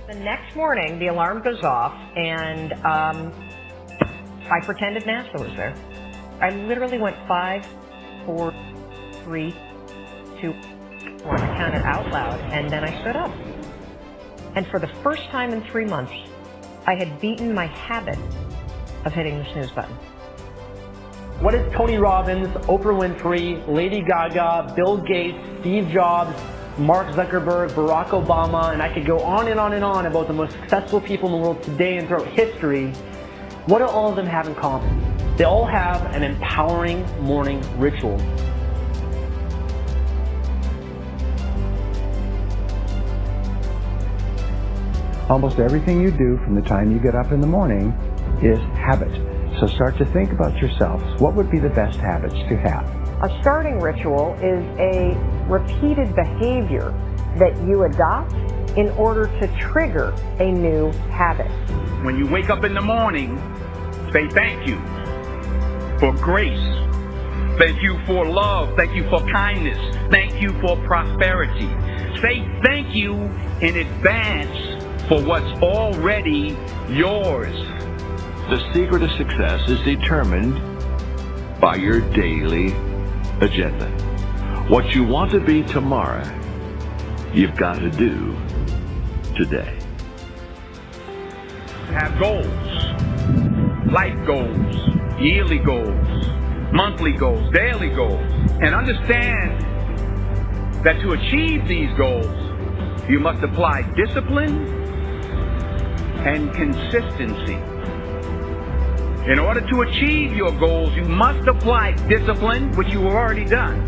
The next morning, the alarm goes off, and I pretended NASA was there. I literally went 5, 4, 3, 2, 1. I counted out loud, and then I stood up. And for the first time in 3 months, I had beaten my habit of hitting the snooze button. What is Tony Robbins, Oprah Winfrey, Lady Gaga, Bill Gates, Steve Jobs, Mark Zuckerberg, Barack Obama, and I could go on and on and on about the most successful people in the world today and throughout history. What do all of them have in common? They all have an empowering morning ritual. Almost everything you do from the time you get up in the morning is habit. So start to think about yourselves. What would be the best habits to have? A starting ritual is a repeated behavior that you adopt in order to trigger a new habit. When you wake up in the morning, say thank you for grace. Thank you for love. Thank you for kindness. Thank you for prosperity. Say thank you in advance for what's already yours. The secret of success is determined by your daily agenda. What you want to be tomorrow, you've got to do today. Have goals, life goals, yearly goals, monthly goals, daily goals, and understand that to achieve these goals, you must apply discipline and consistency. In order to achieve your goals, you must apply discipline, which you have already done,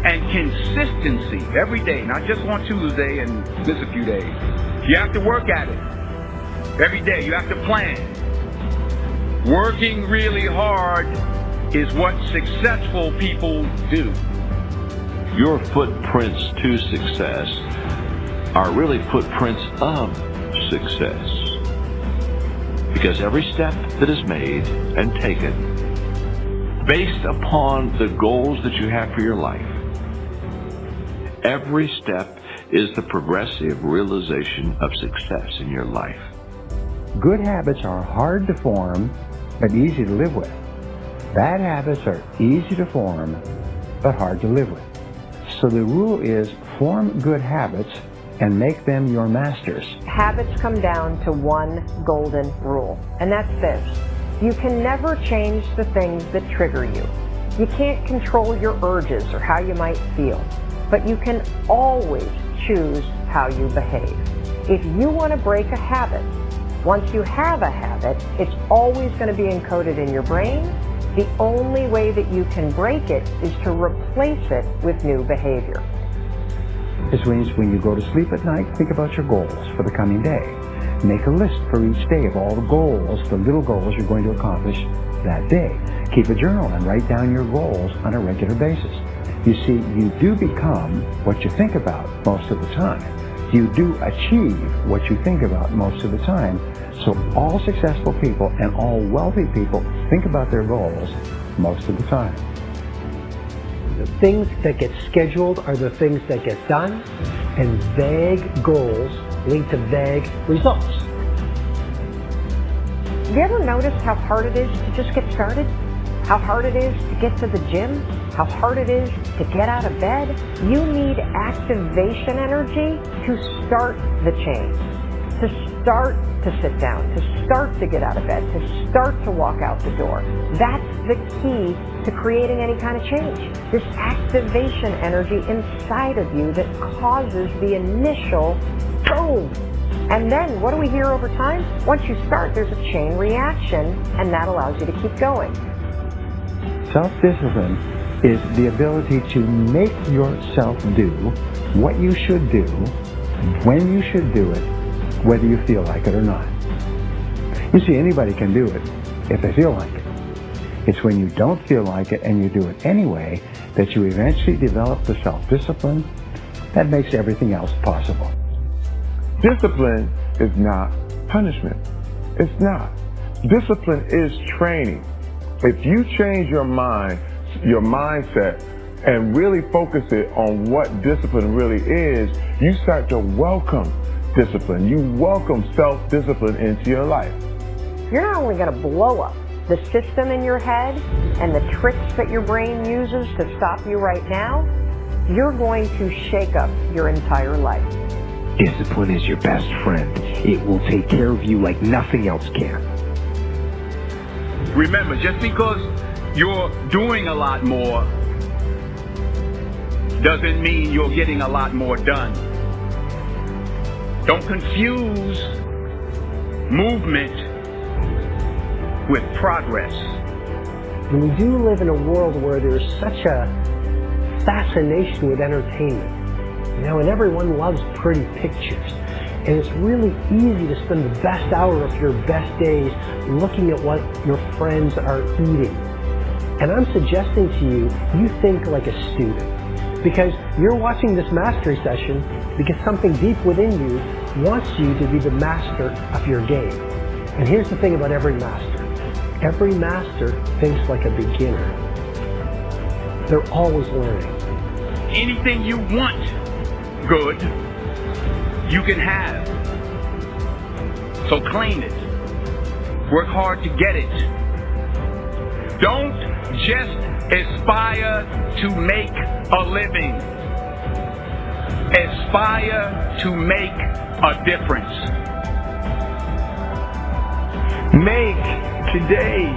and consistency every day, not just on Tuesday and miss a few days. You have to work at it every day. You have to plan. Working really hard is what successful people do. Your footprints to success are really footprints of success. Because every step that is made and taken based upon the goals that you have for your life, every step is the progressive realization of success in your life. Good habits are hard to form, but easy to live with. Bad habits are easy to form, but hard to live with. So the rule is form good habits and make them your masters. Habits come down to one golden rule, and that's this. You can never change the things that trigger you. You can't control your urges or how you might feel, but you can always choose how you behave. If you want to break a habit, once you have a habit, it's always going to be encoded in your brain. The only way that you can break it is to replace it with new behavior. This means when you go to sleep at night, think about your goals for the coming day. Make a list for each day of all the goals, the little goals you're going to accomplish that day. Keep a journal and write down your goals on a regular basis. You see, you do become what you think about most of the time. You do achieve what you think about most of the time. So all successful people and all wealthy people think about their goals most of the time. The things that get scheduled are the things that get done, and vague goals lead to vague results. Have you ever noticed how hard it is to just get started? How hard it is to get to the gym? How hard it is to get out of bed? You need activation energy to start the change, to start to sit down, to start to get out of bed, to start to walk out the door. That's the key to creating any kind of change. This activation energy inside of you that causes the initial boom. And then what do we hear over time? Once you start, there's a chain reaction, and that allows you to keep going. Self-discipline is the ability to make yourself do what you should do, when you should do it, whether you feel like it or not. You see, anybody can do it if they feel like it. It's when you don't feel like it and you do it anyway that you eventually develop the self-discipline that makes everything else possible. Discipline is not punishment. It's not. Discipline is training. If you change your mind, your mindset, and really focus it on what discipline really is, you start to welcome self-discipline. You welcome self-discipline into your life. You're not only going to blow up the system in your head and the tricks that your brain uses to stop you right now, you're going to shake up your entire life. Discipline is your best friend. It will take care of you like nothing else can. Remember, just because you're doing a lot more doesn't mean you're getting a lot more done. Don't confuse movement with progress. And we do live in a world where there's such a fascination with entertainment. You know, and everyone loves pretty pictures. And it's really easy to spend the best hour of your best days looking at what your friends are eating. And I'm suggesting to you, you think like a student. Because you're watching this mastery session because something deep within you wants you to be the master of your game. And here's the thing about every master. Every master thinks like a beginner. They're always learning. Anything you want good, you can have. So claim it. Work hard to get it. Don't just aspire to make a living. Aspire to make a difference. Make today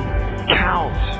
count.